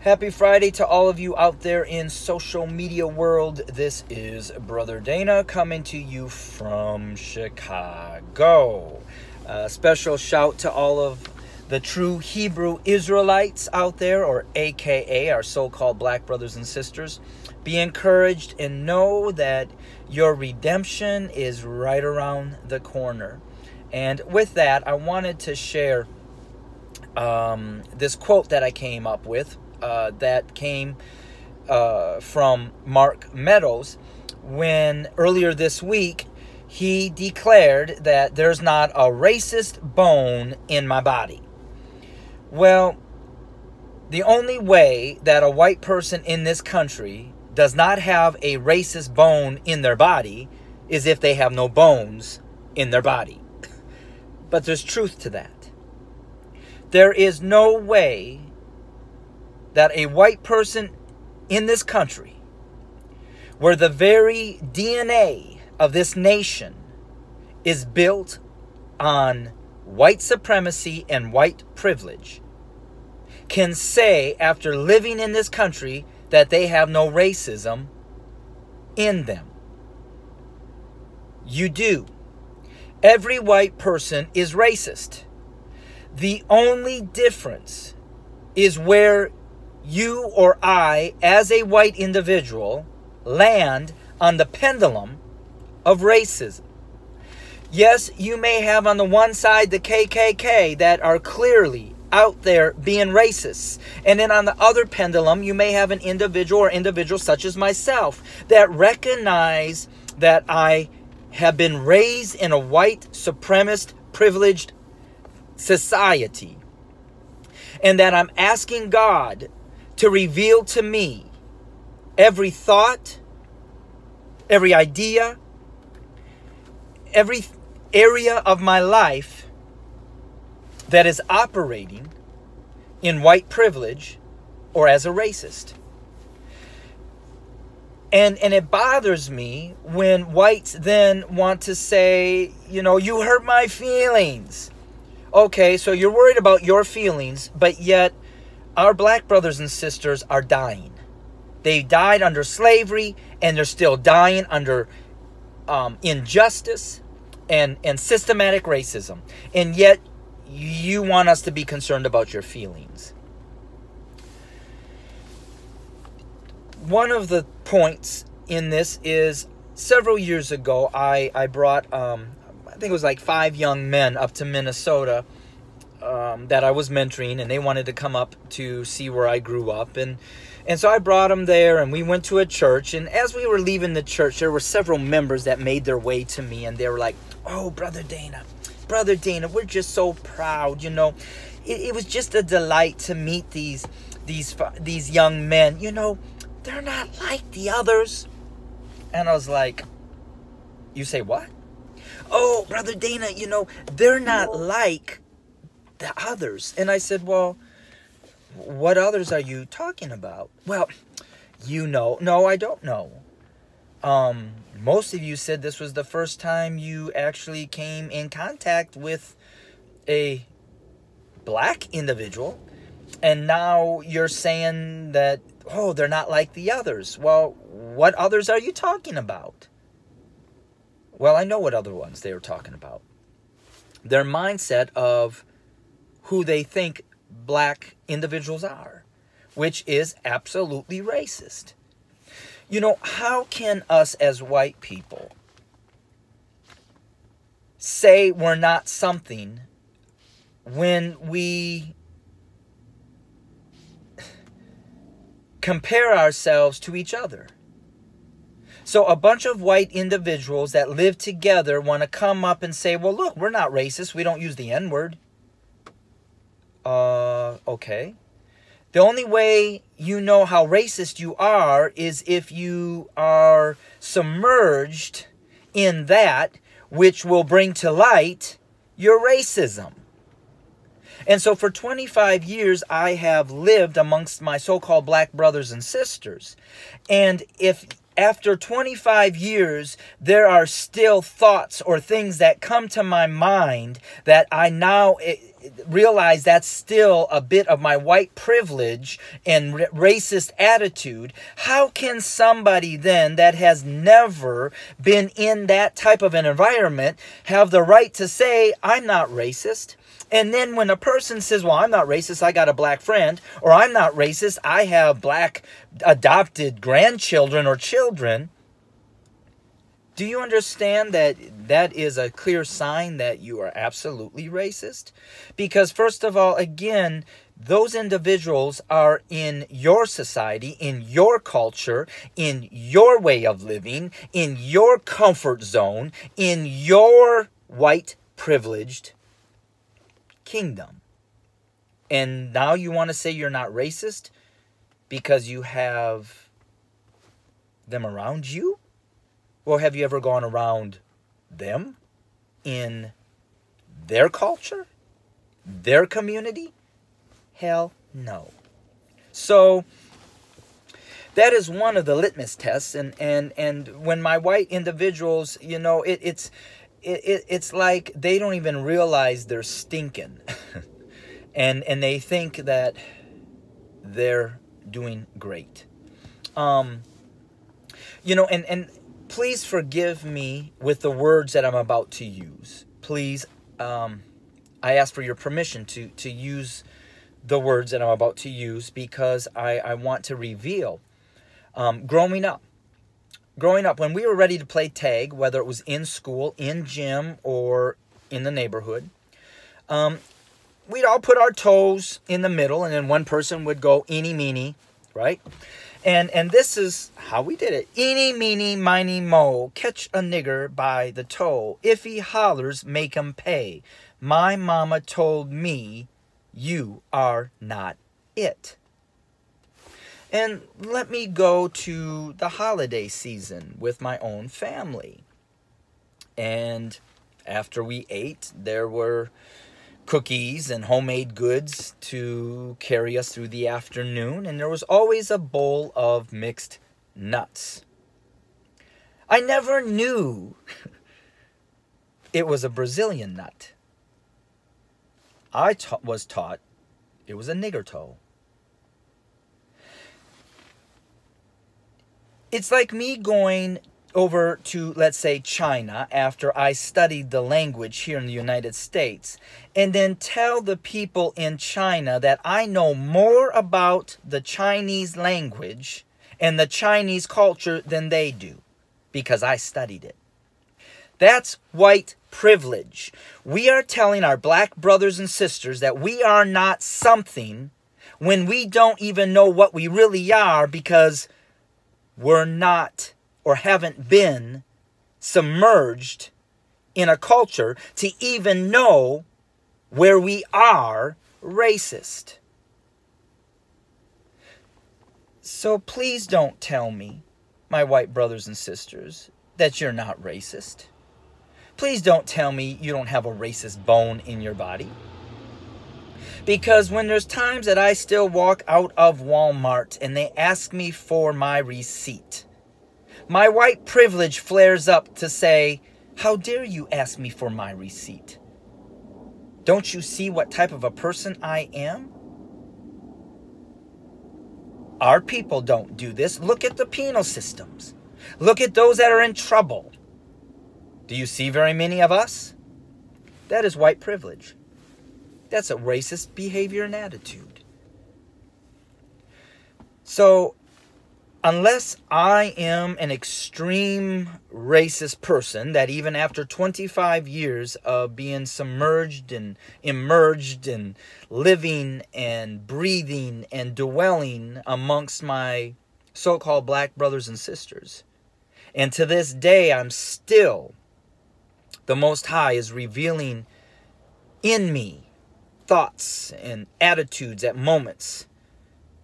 Happy Friday to all of you out there in social media world. This is Brother Dana coming to you from Chicago. Special shout to all of the true Hebrew Israelites out there, or AKA our so-called black brothers and sisters. Be encouraged and know that your redemption is right around the corner. And with that, I wanted to share this quote that I came up with. That came from Mark Meadows when earlier this week he declared that there's not a racist bone in my body. Well, the only way that a white person in this country does not have a racist bone in their body is if they have no bones in their body. But there's truth to that. There is no way that a white person in this country, where the very DNA of this nation is built on white supremacy and white privilege, can say after living in this country that they have no racism in them. You do. Every white person is racist. The only difference is where you or I, as a white individual, land on the pendulum of racism. Yes, you may have on the one side the KKK that are clearly out there being racist. And then on the other pendulum, you may have an individual or individuals such as myself that recognize that I have been raised in a white supremacist privileged society. And that I'm asking God to reveal to me every thought, every idea, every area of my life that is operating in white privilege or as a racist. And it bothers me when whites then want to say, you know, you hurt my feelings. Okay, so you're worried about your feelings, but yet our black brothers and sisters are dying. They died under slavery, and they're still dying under injustice and systematic racism. And yet, you want us to be concerned about your feelings. One of the points in this is, several years ago, I brought, I think it was like 5 young men up to Minnesota that I was mentoring, and they wanted to come up to see where I grew up. And so I brought them there, and we went to a church. And as we were leaving the church, there were several members that made their way to me, and they were like, "Oh, Brother Dana, we're just so proud, you know. It was just a delight to meet these young men. You know, they're not like the others." And I was like, "You say what?" "Oh, Brother Dana, you know, they're not like the others." And I said, "Well, what others are you talking about?" "Well, you know." "No, I don't know. Most of you said this was the first time you actually came in contact with a black individual. And now you're saying that, oh, they're not like the others." "Well, what others are you talking about?" Well, I know what other ones they were talking about. Their mindset of who they think black individuals are, which is absolutely racist. You know, how can us as white people say we're not something when we compare ourselves to each other? So a bunch of white individuals that live together want to come up and say, "Well, look, we're not racist. We don't use the N-word." Okay. The only way you know how racist you are is if you are submerged in that which will bring to light your racism. And so for 25 years, I have lived amongst my so-called black brothers and sisters. And if after 25 years, there are still thoughts or things that come to my mind that I now realize that's still a bit of my white privilege and racist attitude, how can somebody then that has never been in that type of an environment have the right to say, I'm not racist? And then when a person says, well, I'm not racist, I got a black friend, or I'm not racist, I have black adopted grandchildren or children, do you understand that that is a clear sign that you are absolutely racist? Because first of all, again, those individuals are in your society, in your culture, in your way of living, in your comfort zone, in your white privileged kingdom. And now you want to say you're not racist because you have them around you? Well, have you ever gone around them in their culture, their community? Hell no. So that is one of the litmus tests. And when my white individuals, you know, it's like they don't even realize they're stinking. and they think that they're doing great. You know, and please forgive me with the words that I'm about to use. Please, I ask for your permission to use the words that I'm about to use because I want to reveal. Growing up, when we were ready to play tag, whether it was in school, in gym, or in the neighborhood, we'd all put our toes in the middle, and then one person would go eeny, meeny, right? And this is how we did it. Eeny, meeny, miny, mo, catch a nigger by the toe. If he hollers, make him pay. My mama told me, you are not it. And let me go to the holiday season with my own family. And after we ate, there were cookies and homemade goods to carry us through the afternoon, and there was always a bowl of mixed nuts. I never knew it was a Brazilian nut. I was taught it was a nigger toe. It's like me going over to, let's say, China after I studied the language here in the United States, and then tell the people in China that I know more about the Chinese language and the Chinese culture than they do because I studied it. That's white privilege. We are telling our black brothers and sisters that we are not something when we don't even know what we really are because we're not or haven't been submerged in a culture to even know where we are racist. So please don't tell me, my white brothers and sisters, that you're not racist. Please don't tell me you don't have a racist bone in your body. Because when there's times that I still walk out of Walmart and they ask me for my receipt, my white privilege flares up to say, how dare you ask me for my receipt? Don't you see what type of a person I am? Our people don't do this. Look at the penal systems. Look at those that are in trouble. Do you see very many of us? That is white privilege. That's a racist behavior and attitude. So, unless I am an extreme racist person that even after 25 years of being submerged and immersed and living and breathing and dwelling amongst my so-called black brothers and sisters, and to this day I'm still, the Most High is revealing in me thoughts and attitudes at moments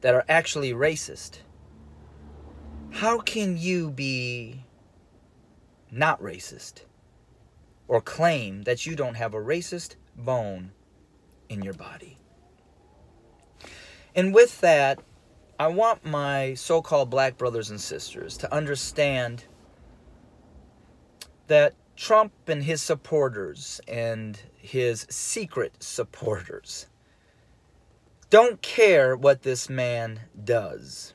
that are actually racist. How can you be not racist or claim that you don't have a racist bone in your body? And with that, I want my so-called black brothers and sisters to understand that Trump and his supporters and his secret supporters don't care what this man does.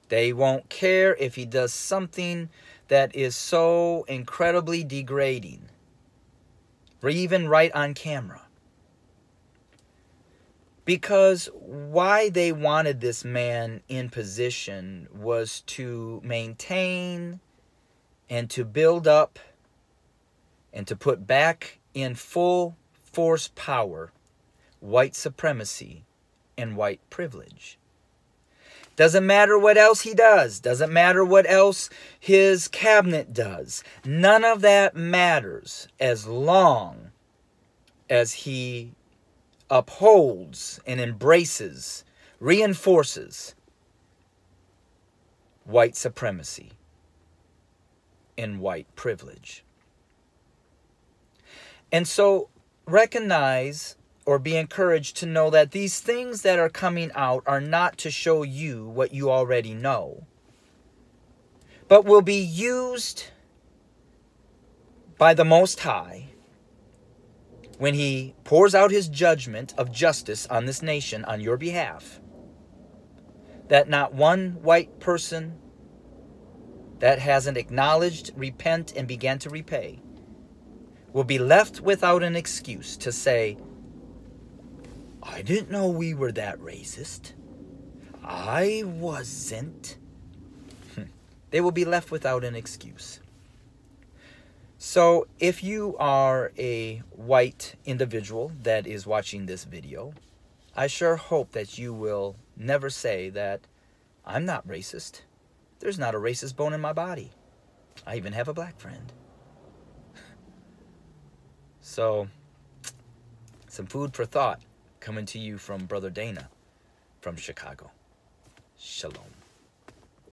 They won't care if he does something that is so incredibly degrading, or even right on camera. Because why they wanted this man in position was to maintain and to build up and to put back in full force power white supremacy and white privilege. Doesn't matter what else he does. Doesn't matter what else his cabinet does. None of that matters as long as he upholds and embraces, reinforces white supremacy and white privilege. And so recognize or be encouraged to know that these things that are coming out are not to show you what you already know, but will be used by the Most High when He pours out His judgment of justice on this nation on your behalf, that not one white person that hasn't acknowledged, repent, and began to repay will be left without an excuse to say, I didn't know we were that racist. I wasn't. They will be left without an excuse. So if you are a white individual that is watching this video, I sure hope that you will never say that I'm not racist. There's not a racist bone in my body. I even have a black friend. So, some food for thought coming to you from Brother Dana from Chicago. Shalom.